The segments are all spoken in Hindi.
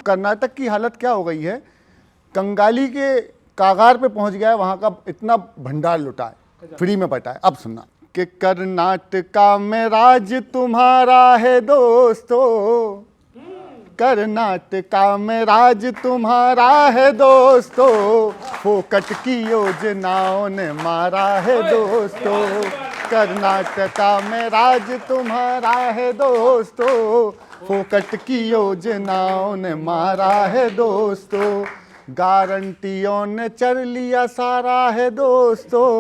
कर्नाटक की हालत क्या हो गई है, कंगाली के कागार पे पहुंच गया है, वहां का इतना भंडार लुटा है, फ्री में बटा है। अब सुनना कि कर्नाटका में राज तुम्हारा है दोस्तों, कर्नाटका में राज तुम्हारा है दोस्तों, फोकट की योजनाओं ने मारा है दोस्तों, कर्नाटका में राज तुम्हारा है दोस्तों, फोकट की योजनाओं ने मारा है दोस्तों, गारंटियों ने चर लिया सारा है दोस्तों,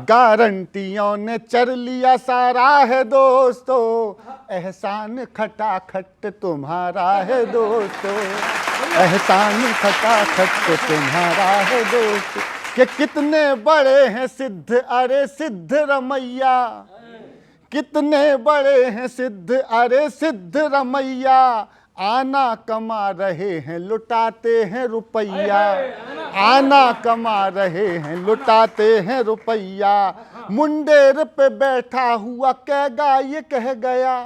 गारंटियों ने चर लिया सारा है दोस्तों, एहसान खटाखट तुम्हारा है दोस्तों, एहसान खटाखट तुम्हारा है दोस्तों, कि कितने बड़े हैं सिद्ध, अरे सिद्ध रमैया, कितने बड़े हैं सिद्ध, अरे सिद्ध रमैया, आना कमा रहे हैं लुटाते हैं रुपैया, आना कमा रहे हैं लुटाते हैं रुपैया, मुंडेर पे बैठा हुआ कैगा ये कह गया,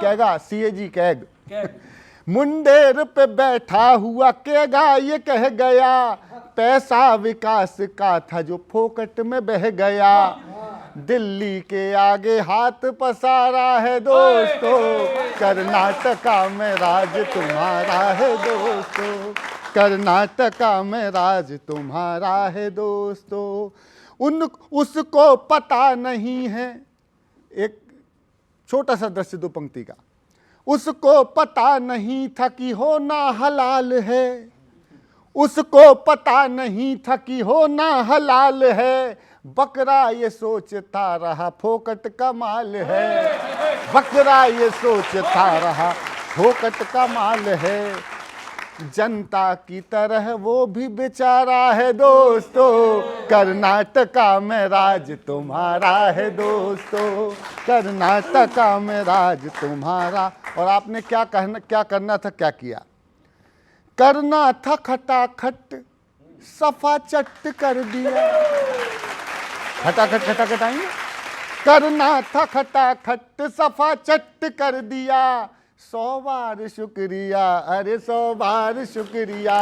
कैगा CAG कैग, मुंडेर पे बैठा हुआ कैगा ये कह गया, पैसा विकास का था जो फोकट में बह गया, दिल्ली के आगे हाथ पसारा है दोस्तों, कर्नाटका में राज तुम्हारा है दोस्तों, कर्नाटका में राज तुम्हारा है दोस्तों। उसको पता नहीं है, एक छोटा सा दृश्य 2 पंक्ति का, उसको पता नहीं था कि होना हलाल है, उसको पता नहीं था कि होना हलाल है, बकरा ये सोचता रहा फोकट का माल है, बकरा ये सोचता रहा फोकट का माल है, जनता की तरह वो भी बेचारा है दोस्तों, कर्नाटका में राज तुम्हारा है दोस्तों, कर्नाटका में राज तुम्हारा। और आपने क्या करना था, क्या किया, करना था खटाखट सफा चट कर दिया, खटाखट खटाखट आएंगे, करना था खटाखट सफा चट कर दिया, 100 बार शुक्रिया, अरे 100 बार शुक्रिया,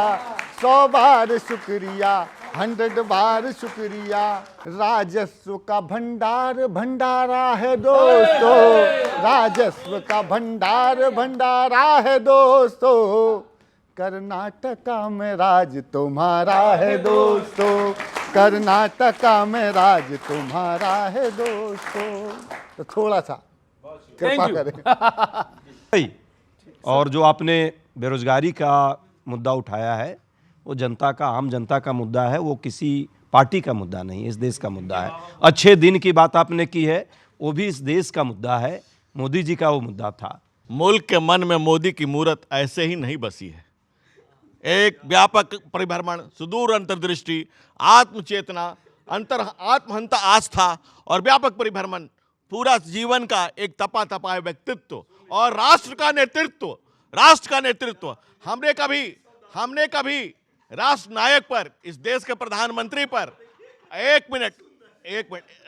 100 बार शुक्रिया, 100 बार शुक्रिया, राजस्व का भंडार भंडारा है दोस्तों, राजस्व का भंडार भंडारा है दोस्तों, कर्नाटका में राज तुम्हारा है दोस्तों, कर्नाटका में राज तुम्हारा है दोस्तों। तो थोड़ा सा कृपा करें। और जो आपने बेरोजगारी का मुद्दा उठाया है, वो जनता का, आम जनता का मुद्दा है, वो किसी पार्टी का मुद्दा नहीं, इस देश का मुद्दा है। अच्छे दिन की बात आपने की है, वो भी इस देश का मुद्दा है, मोदी जी का वो मुद्दा था। मुल्क के मन में मोदी की मूरत ऐसे ही नहीं बसी है। एक व्यापक परिभ्रमण, सुदूर अंतर्दृष्टि, आत्मचेतना, आत्महंता आस्था और व्यापक परिभ्रमण, पूरा जीवन का एक तपा तपाए व्यक्तित्व और राष्ट्र का नेतृत्व, राष्ट्र का नेतृत्व। हमने कभी राष्ट्र नायक पर, इस देश के प्रधानमंत्री पर, एक मिनट,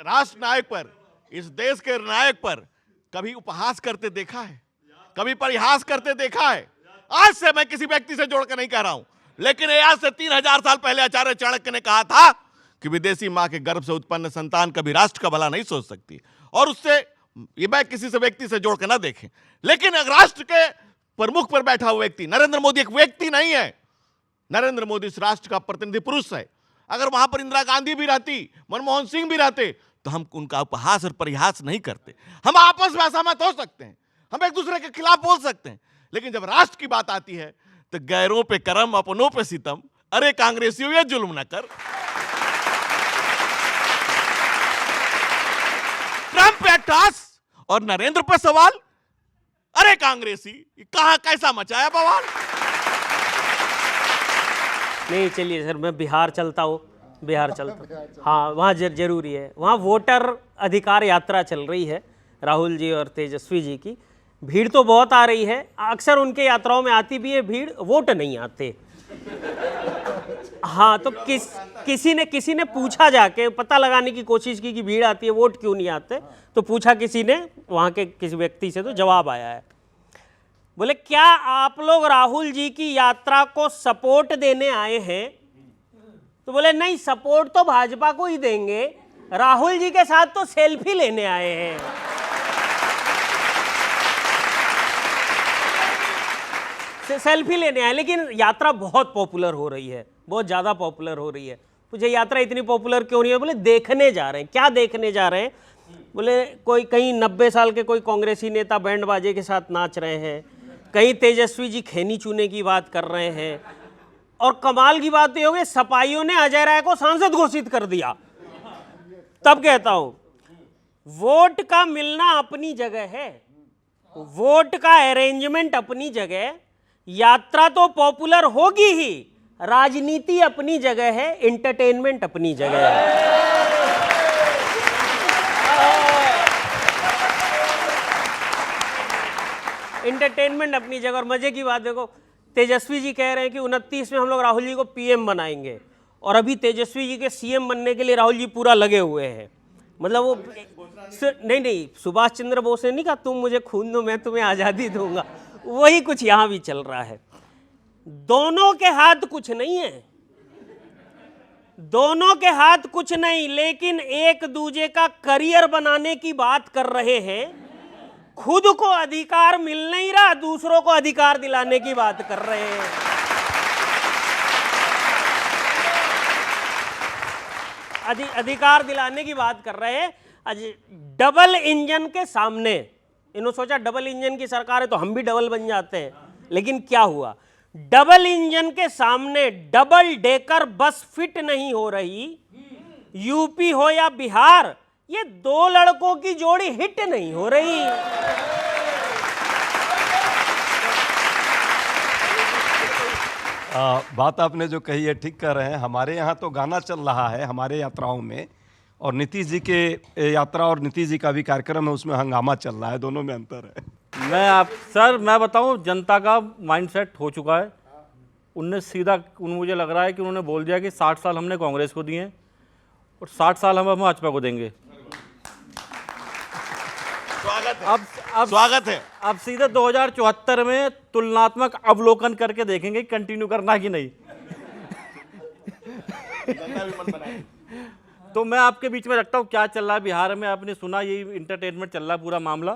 राष्ट्र नायक पर, इस देश के नायक पर कभी उपहास करते देखा है, कभी परिहास करते देखा है? आज से मैं किसी व्यक्ति से जोड़कर नहीं कह रहा हूं, लेकिन आज से 3000 साल पहले आचार्य चाणक्य ने कहा था कि विदेशी मां के गर्भ से उत्पन्न संतान कभी राष्ट्र का भला नहीं सोच सकती। और उससे ये मैं किसी से व्यक्ति से जोड़कर ना देखें, लेकिन राष्ट्र के प्रमुख पर बैठा हुआ व्यक्ति नरेंद्र मोदी एक व्यक्ति नहीं है। नरेंद्र मोदी इस राष्ट्र का प्रतिनिधि पुरुष है। अगर वहां पर इंदिरा गांधी भी रहती, मनमोहन सिंह भी रहते, तो हम उनका उपहास और परिहास नहीं करते। हम आपस में असहमत हो सकते हैं, हम एक दूसरे के खिलाफ बोल सकते हैं, लेकिन जब राष्ट्र की बात आती है तो गैरों पे करम, अपनों पे सितम। अरे कांग्रेसियों, ये जुल्म न कर। ट्रंप पे टास और नरेंद्र पे सवाल। अरे कांग्रेसी, कहां कैसा मचाया बवाल। नहीं, चलिए सर, मैं बिहार चलता हूँ, बिहार चलता। हाँ, वहाँ जरूरी है। वहाँ वोटर अधिकार यात्रा चल रही है, राहुल जी और तेजस्वी जी की। भीड़ तो बहुत आ रही है, अक्सर उनके यात्राओं में आती भी है भीड़, वोट नहीं आते। हाँ, तो किसी ने पूछा, जाके पता लगाने की कोशिश की कि भीड़ आती है, वोट क्यों नहीं आते, तो पूछा किसी ने वहाँ के किसी व्यक्ति से, तो जवाब आया है बोले क्या आप लोग राहुल जी की यात्रा को सपोर्ट देने आए हैं? तो बोले नहीं, सपोर्ट तो भाजपा को ही देंगे, राहुल जी के साथ तो सेल्फी लेने आए हैं। सेल्फी लेने आए। लेकिन यात्रा बहुत पॉपुलर हो रही है, बहुत ज़्यादा पॉपुलर हो रही है। मुझे यात्रा इतनी पॉपुलर क्यों नहीं है? बोले देखने जा रहे हैं। क्या देखने जा रहे हैं? बोले कोई कहीं 90 साल के कोई कांग्रेसी नेता बैंड बाजे के साथ नाच रहे हैं, कहीं तेजस्वी जी खैनी चूने की बात कर रहे हैं, और कमाल की बात ये हो गई सपाइयों ने अजय राय को सांसद घोषित कर दिया। तब कहता हूं वोट का मिलना अपनी जगह है, वोट का अरेंजमेंट अपनी जगह, यात्रा तो पॉपुलर होगी ही, राजनीति अपनी जगह है, एंटरटेनमेंट अपनी जगह है। एंटरटेनमेंट अपनी जगह। और मजे की बात देखो, तेजस्वी जी कह रहे हैं कि 29 में हम लोग राहुल जी को पीएम बनाएंगे, और अभी तेजस्वी जी के सीएम बनने के लिए राहुल जी पूरा लगे हुए हैं। मतलब वो नहीं, सुभाष चंद्र बोस ने नहीं कहा तुम मुझे खून दो मैं तुम्हें आज़ादी दूंगा, वही कुछ यहाँ भी चल रहा है। दोनों के हाथ कुछ नहीं है, दोनों के हाथ कुछ नहीं, लेकिन एक दूजे का करियर बनाने की बात कर रहे हैं। खुद को अधिकार मिल नहीं रहा, दूसरों को अधिकार दिलाने की बात कर रहे हैं। अधिकार दिलाने की बात कर रहे हैं। डबल इंजन के सामने इन्होंने सोचा डबल इंजन की सरकार है तो हम भी डबल बन जाते हैं, लेकिन क्या हुआ? डबल इंजन के सामने डबल डेकर बस फिट नहीं हो रही। यूपी हो या बिहार, ये दो लड़कों की जोड़ी हिट नहीं हो रही। बात आपने जो कही है ठीक कर रहे हैं। हमारे यहाँ तो गाना चल रहा है हमारे यात्राओं में, और नीतीश जी के यात्रा और नीतीश जी का भी कार्यक्रम है, उसमें हंगामा चल रहा है, दोनों में अंतर है। मैं बताऊं, जनता का माइंडसेट हो चुका है। मुझे लग रहा है कि उन्होंने बोल दिया कि 60 साल हमने कांग्रेस को दिए और 60 साल हम भाजपा को देंगे। स्वागत है। अब सीधे 2074 में तुलनात्मक अवलोकन करके देखेंगे कंटिन्यू करना कि नहीं। तो मैं आपके बीच में रखता हूं क्या चल रहा है बिहार में। आपने सुना, ये इंटरटेनमेंट चल रहा है पूरा मामला,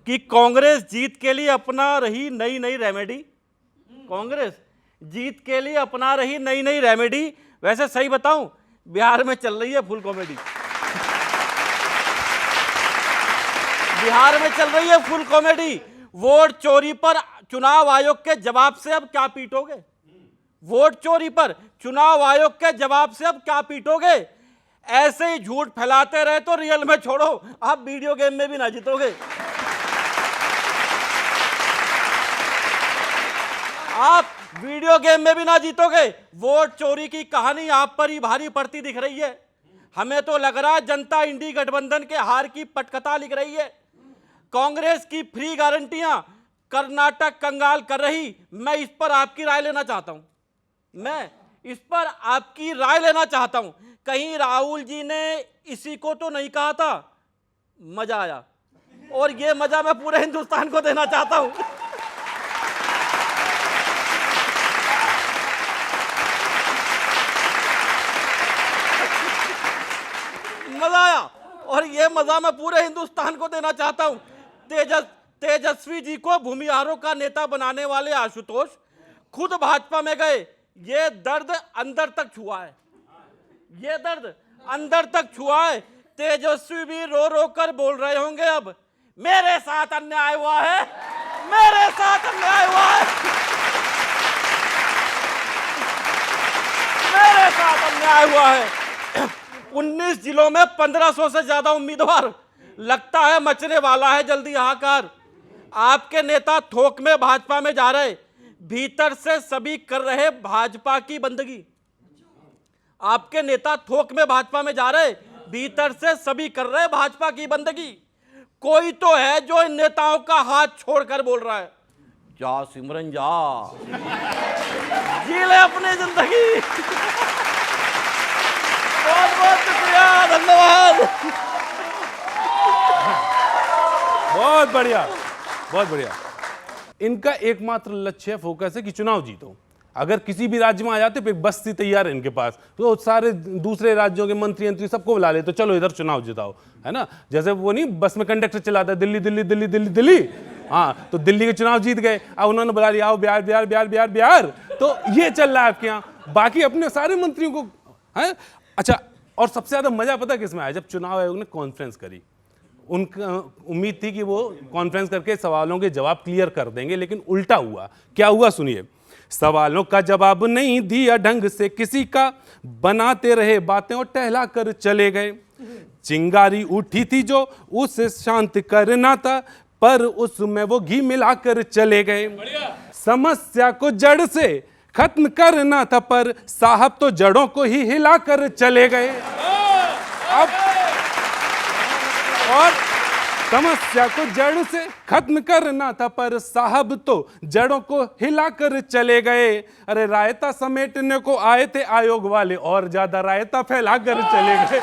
कि कांग्रेस जीत के लिए अपना रही नई नई रेमेडी। कांग्रेस जीत के लिए अपना रही नई नई रेमेडी। वैसे सही बताऊं, बिहार में चल रही है फुल कॉमेडी। बिहार में चल रही है फुल कॉमेडी। वोट चोरी पर चुनाव आयोग के जवाब से अब क्या पीटोगे? वोट चोरी पर चुनाव आयोग के जवाब से अब क्या पीटोगे? ऐसे ही झूठ फैलाते रहे तो रियल में छोड़ो, आप वीडियो गेम में भी ना जीतोगे। आप वीडियो गेम में भी ना जीतोगे। वोट चोरी की कहानी आप पर ही भारी पड़ती दिख रही है। हमें तो लग रहा है जनता इंडी गठबंधन के हार की पटकथा लिख रही है। कांग्रेस की फ्री गारंटियां कर्नाटक कंगाल कर रही। मैं इस पर आपकी राय लेना चाहता हूं। कहीं राहुल जी ने इसी को तो नहीं कहा था मजा आया, और ये मजा मैं पूरे हिंदुस्तान को देना चाहता हूं। मजा आया, और ये मजा मैं पूरे हिंदुस्तान को देना चाहता हूं। तेजस्वी जी को भूमिहारों का नेता बनाने वाले आशुतोष खुद भाजपा में गए। ये दर्द अंदर तक छुआ है। तेजस्वी भी रो रो कर बोल रहे होंगे, अब मेरे साथ अन्याय हुआ है। 19 जिलों में 1500 से ज्यादा उम्मीदवार। लगता है मचने वाला है जल्दी हाहाकार। आपके नेता थोक में भाजपा में जा रहे, भीतर से सभी कर रहे भाजपा की बंदगी। आपके नेता थोक में भाजपा में जा रहे, भीतर से सभी कर रहे भाजपा की बंदगी। कोई तो है जो इन नेताओं का हाथ छोड़कर बोल रहा है, जा सिमरन जा, जी ले अपनी जिंदगी। बहुत बहुत शुक्रिया, धन्यवाद। बहुत बढ़िया, बहुत बढ़िया। इनका एकमात्र लक्ष्य है, फोकस है कि चुनाव जीतो। अगर किसी भी राज्य में आ जाते फिर बस से तैयार है इनके पास, तो सारे दूसरे राज्यों के मंत्री सबको बुला ले, तो चलो इधर चुनाव जिताओ, है ना। जैसे वो नहीं बस में कंडक्टर चलाता है, दिल्ली दिल्ली दिल्ली दिल्ली दिल्ली, हाँ, तो दिल्ली के चुनाव जीत गए, अब उन्होंने बुला लिया, आओ बिहार बिहार बिहार बिहार बिहार, तो ये चल रहा है आपके यहाँ। बाकी अपने सारे मंत्रियों को है। अच्छा, और सबसे ज्यादा मजा पता किसमें आया, जब चुनाव आयोग ने कॉन्फ्रेंस करी। उनका उम्मीद थी कि वो कॉन्फ्रेंस करके सवालों के जवाब क्लियर कर देंगे, लेकिन उल्टा हुआ। क्या हुआ सुनिए। सवालों का जवाब नहीं दिया ढंग से किसी का, बनाते रहे बातें और टहला कर चले गए। चिंगारी उठी थी जो उसे शांत करना था, पर उसमें वो घी मिलाकर चले गए। समस्या को जड़ से खत्म करना था, पर साहब तो जड़ों को ही हिलाकर चले गए। अब और समस्या को जड़ से खत्म करना था, पर साहब तो जड़ों को हिलाकर चले गए। अरे रायता समेटने को आए थे आयोग वाले, और ज्यादा रायता फैलाकर चले गए।